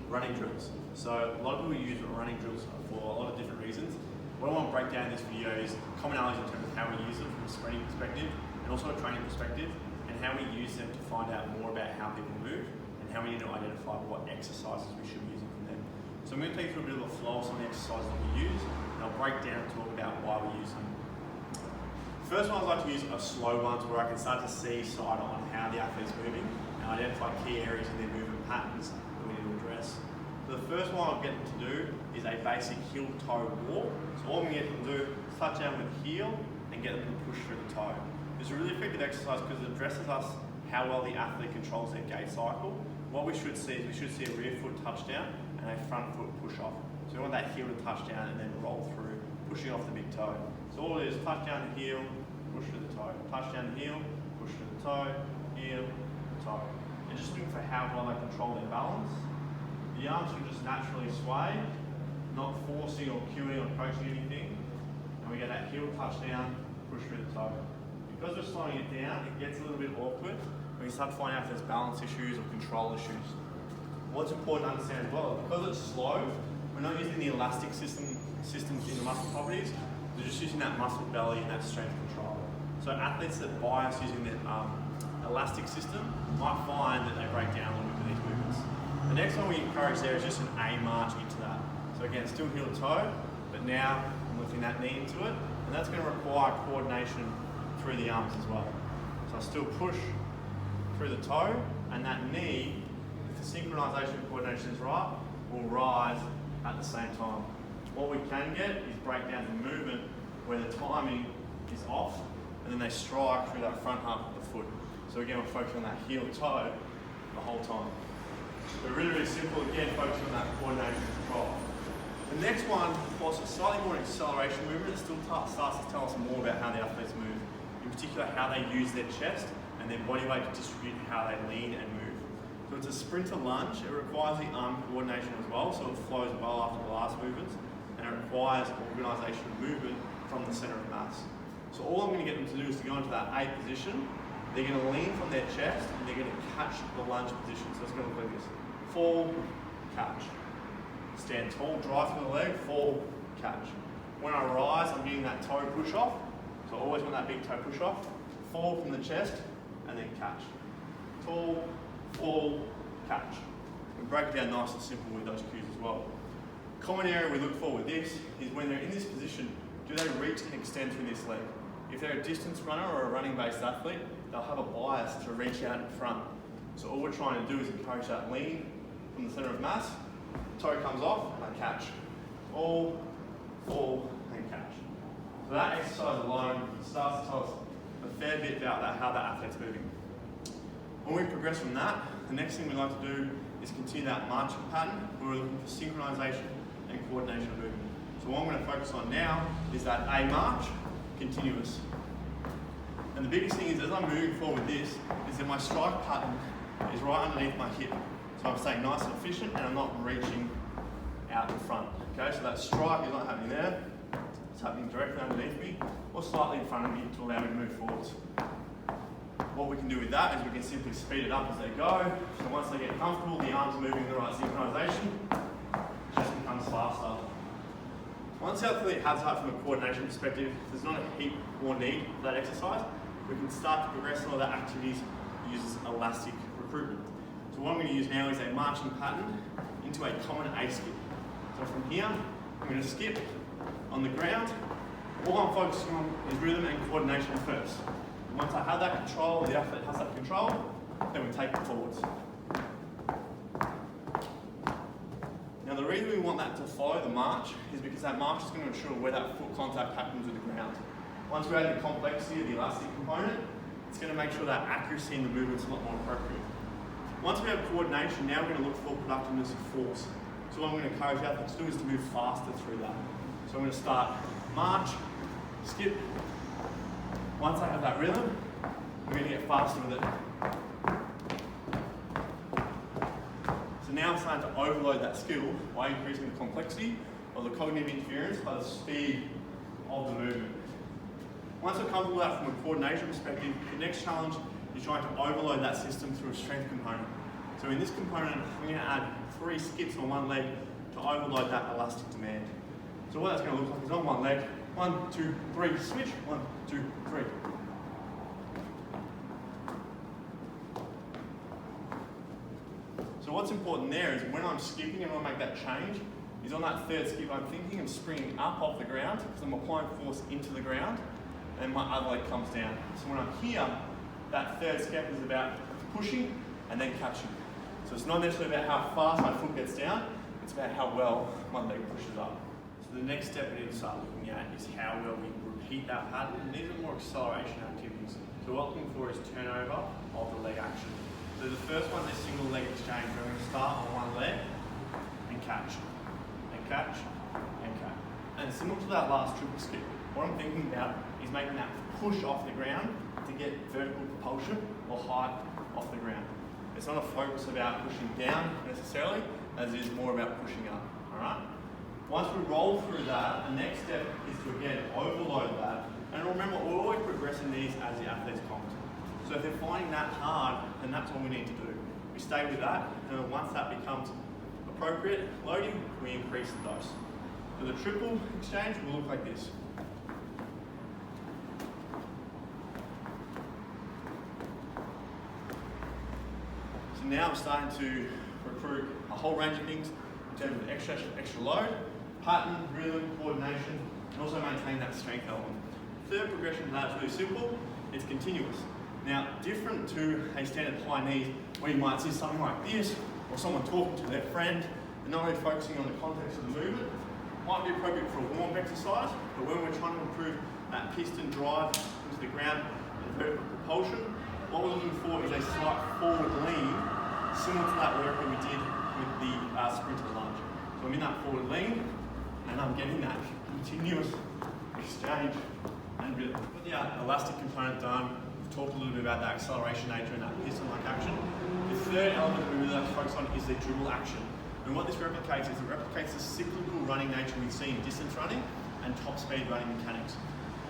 running drills. So a lot of people use running drills for a lot of different reasons. What I want to break down in this video is commonalities in terms of how we use them from a sprinting perspective and also a training perspective, and how we use them to find out more about how people move and how we need to identify what exercises we should be using from them. So I'm going to take you through a bit of a flow of some of the exercises that we use, and I'll break down and talk about why we use them. First one, I like to use a slow one where I can start to see sight on how the athlete's moving and identify key areas in their movement patterns that we need to address. So the first one I'll get them to do is a basic heel-toe walk. So all I'm going to get them to do is touch down with the heel and get them to push through the toe. It's a really effective exercise because it addresses us how well the athlete controls their gait cycle. What we should see is we should see a rear foot touchdown and a front foot push off. So we want that heel to touch down and then roll through, pushing off the big toe. So all it is, touch down the heel, push through the toe. Touch down the heel, push through the toe, heel, toe. And just looking for how well they control their balance. The arms should just naturally sway, not forcing or cueing or coaching anything. And we get that heel touch down, push through the toe. Because we're slowing it down, it gets a little bit awkward when you start to find out if there's balance issues or control issues. What's important to understand as well, because it's slow, we're not using the elastic systems in the muscle properties, we're just using that muscle belly and that strength control. So athletes that bias using the elastic system might find that they break down a little bit with these movements. The next one we encourage there is just an A march into that. So again, still heel to toe, but now I'm lifting that knee into it, and that's going to require coordination through the arms as well. So I still push through the toe, and that knee, if the synchronization and coordination is right, will rise at the same time. What we can get is breakdowns in movement where the timing is off, and then they strike through that front half of the foot. So again, we're focusing on that heel toe the whole time. So really, really simple, again, focusing on that coordination and control. The next one, whilst it's slightly more an acceleration movement, it still starts to tell us more about how the athletes move. In particular, how they use their chest and their body weight to distribute how they lean and move. So it's a sprinter lunge. It requires the arm coordination as well, so it flows well after the last movements, and it requires organisation of movement from the centre of mass. So all I'm going to get them to do is to go into that A position. They're going to lean from their chest and they're going to catch the lunge position. So it's going to look like this: fall, catch. Stand tall, drive through the leg, fall, catch. When I rise, I'm getting that toe push off. So I always want that big toe push off. Fall from the chest and then catch. Tall, fall, catch. We break it down nice and simple with those cues as well. Common area we look for with this is when they're in this position, do they reach and extend through this leg? If they're a distance runner or a running-based athlete, they'll have a bias to reach out in front. So all we're trying to do is encourage that lean from the centre of mass. Toe comes off and I catch. Fall, and catch. So that exercise alone starts to tell us a fair bit about how that athlete's moving. When we progress from that, the next thing we like to do is continue that marching pattern where we're looking for synchronization and coordination of movement. So what I'm going to focus on now is that A march, continuous. And the biggest thing is, as I'm moving forward with this, is that my strike pattern is right underneath my hip. So I'm staying nice and efficient and I'm not reaching out in front. Okay, so that strike is not happening there, it's happening directly underneath me or slightly in front of me to allow me to move forwards. What we can do with that is we can simply speed it up as they go. So once they get comfortable, the arms are moving in the right synchronization, it just becomes faster. Once the athlete has that from a coordination perspective, there's not a heap more need for that exercise. We can start to progress some of the activities that uses elastic recruitment. So what I'm going to use now is a marching pattern into a common A skip. So from here, I'm going to skip on the ground. All I'm focusing on is rhythm and coordination first. Once I have that control, the athlete has that control, then we take it forwards. Now the reason we want that to follow the march is because that march is going to ensure where that foot contact happens with the ground. Once we add the complexity of the elastic component, it's going to make sure that accuracy in the movement's a lot more appropriate. Once we have coordination, now we're going to look for productiveness of force. So what I'm going to encourage athletes to do is to move faster through that. So I'm going to start march, skip. Once I have that rhythm, we're going to get faster with it. So now I'm starting to overload that skill by increasing the complexity of the cognitive interference by the speed of the movement. Once we're comfortable with that from a coordination perspective, the next challenge is trying to overload that system through a strength component. So in this component, I'm going to add 3 skips on one leg to overload that elastic demand. So what that's going to look like is on one leg, 1, 2, 3, switch, 1, 2, 3. So what's important there is when I'm skipping and I make that change, is on that third skip I'm thinking of springing up off the ground because I'm applying force into the ground and my other leg comes down. So when I'm here, that third step is about pushing and then catching. So it's not necessarily about how fast my foot gets down, it's about how well my leg pushes up. So the next step we need to start looking at is how well we repeat that pattern, and these are more acceleration activities. So what we're looking for is turnover of the leg action. So the first one is single leg exchange. We're going to start on one leg and catch, and catch, and catch. And similar to that last triple skip, what I'm thinking about is making that push off the ground to get vertical propulsion or height off the ground. It's not a focus about pushing down necessarily, as it is more about pushing up, all right? Once we roll through that, the next step is to again overload that. And remember, we're always progressing these as the athlete's competent. So if they're finding that hard, then that's all we need to do. We stay with that, and once that becomes appropriate loading, we increase the dose. So the triple exchange will look like this. So now I'm starting to recruit a whole range of things in terms of extra load, pattern, rhythm, coordination, and also maintain that strength element. Third progression to that is really simple, it's continuous. Now, different to a standard high knee where you might see something like this, or someone talking to their friend, and not really focusing on the context of the movement, might be appropriate for a warm-up exercise, but when we're trying to improve that piston drive into the ground and vertical propulsion, what we're looking for is a slight forward lean, similar to that work that we did with the sprinter lunge. So I'm in that forward lean, and I'm getting that continuous exchange and rhythm. With the elastic component done, talked a little bit about the acceleration nature and that piston-like action. The third element we really like to focus on is the dribble action. And what this replicates is it replicates the cyclical running nature we see in distance running and top speed running mechanics.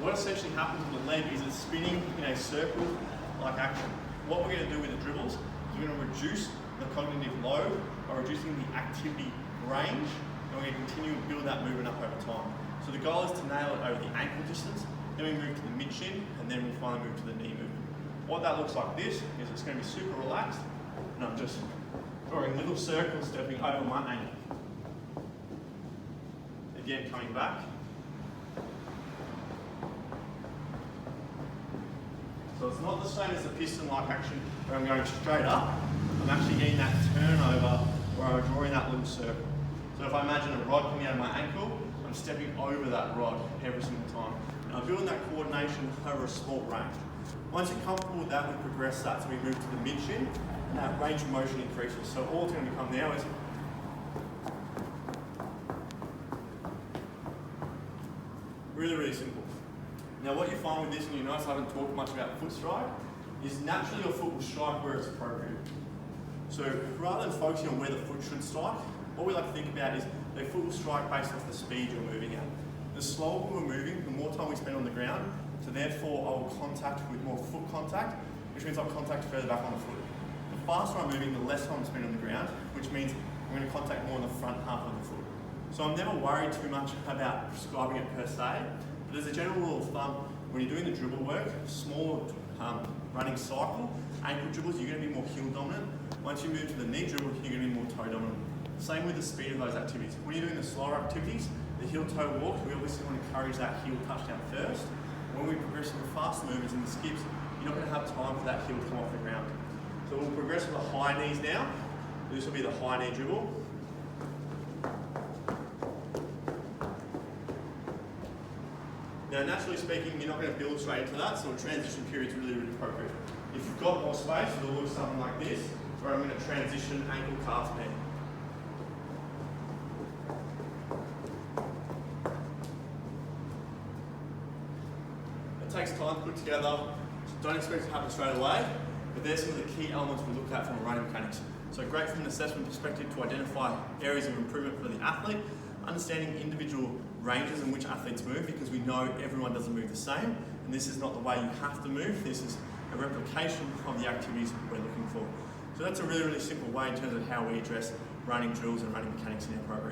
What essentially happens with the leg is it's spinning in a circle-like action. What we're going to do with the dribbles is we're going to reduce the cognitive load by reducing the activity range, and we're going to continue to build that movement up over time. So the goal is to nail it over the ankle distance, then we move to the mid-shin, and then we'll finally move to the knee movement. What that looks like this is it's going to be super relaxed, and I'm just drawing little circles, stepping over my ankle. Again, coming back. So it's not the same as the piston-like action where I'm going straight up. I'm actually getting that turnover where I'm drawing that little circle. So if I imagine a rod coming out of my ankle, I'm stepping over that rod every single time. And I'm building that coordination over a small range. Once you're comfortable with that, we progress that, so we move to the mid-shin, and that range of motion increases. So all it's going to become now is really, really simple. Now what you find with this, and you notice I haven't talked much about foot strike, is naturally your foot will strike where it's appropriate. So rather than focusing on where the foot should strike, what we like to think about is the foot will strike based off the speed you're moving at. The slower we're moving, the more time we spend on the ground, so therefore I will contact with more foot contact, which means I'll contact further back on the foot. The faster I'm moving, the less time I'm spending on the ground, which means I'm going to contact more on the front half of the foot. So I'm never worried too much about prescribing it per se, but as a general rule of thumb, when you're doing the dribble work, small running cycle, ankle dribbles, you're going to be more heel dominant. Once you move to the knee dribble, you're going to be more toe dominant. Same with the speed of those activities. When you're doing the slower activities, the heel toe walk, we obviously want to encourage that heel touchdown first. When we progress with the faster movements and the skips, you're not going to have time for that heel to come off the ground. So we'll progress with the high knees now. This will be the high knee dribble. Now, naturally speaking, you're not going to build straight into that, so a transition period is really, really appropriate. If you've got more space, it'll look something like this, where I'm going to transition ankle, calf, knee. It takes time to put together, so don't expect it to happen straight away, but there's some of the key elements we look at from a running mechanics. So great from an assessment perspective to identify areas of improvement for the athlete, understanding individual ranges in which athletes move, because we know everyone doesn't move the same, and this is not the way you have to move, this is a replication of the activities we're looking for. So that's a really, really simple way in terms of how we address running drills and running mechanics in our program.